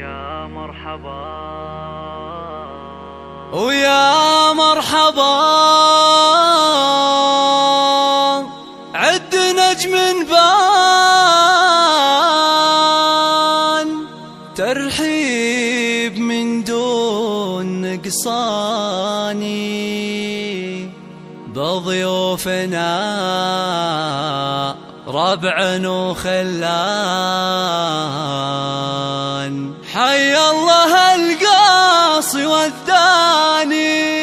ويا مرحبا ويا مرحبا عد نجم بان ترحيب من دون نقصاني بضيوفنا ربع وخلان حي الله القاصي والثاني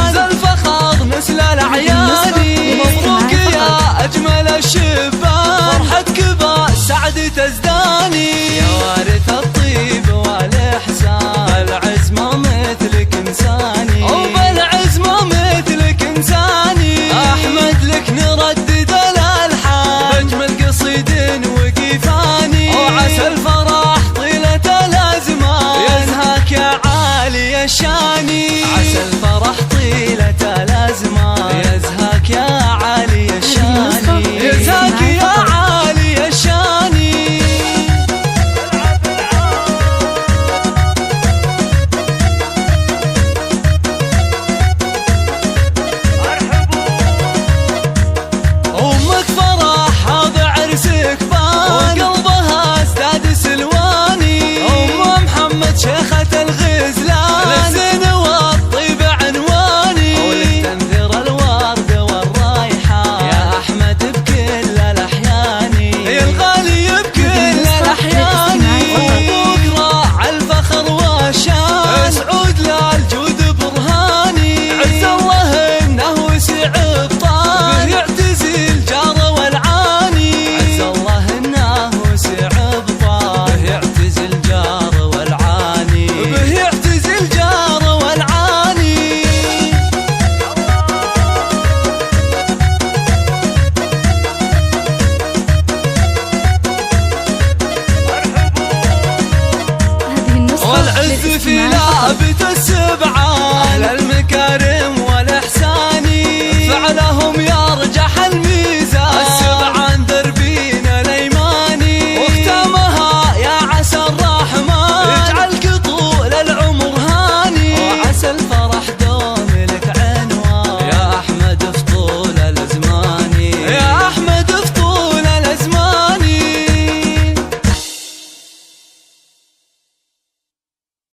رمز الفخر مثل الأعياني مبروك يا أجمل الشبان فرحتك بسعد تزداني يا وارث الطيب والإحسان بالعزمة مثلك إنساني وبالعزمة مثلك إنساني أحمد لك نردد الألحان بأجمل قصيد وقيفاني وعسى الفرح طيلة الأزمان يزهاك يا عالي الشاني عسى الفرح طيلة الأزمان يزهاك يا عالي الشاني يزهاك يا عالي الشاني أمك فرح هذا عرسك بان وقلبها ازداد سلواني أم محمد شيخة الغزلان للزين والطيب عنواني ولك تنذر الورد والرايحة يا أحمد بكل الأحيان يا الغالي بكل الأحيان وأبوك راعى الفخر والشان سعود للجود برهاني عز الله إنه وسع بطان به يعتزي الجار والعاني عز الله إنه وسع بطان به يعتزي الجار والعاني به يعتزي الجار والعاني والعز في لعبة السبعان أهل المكارم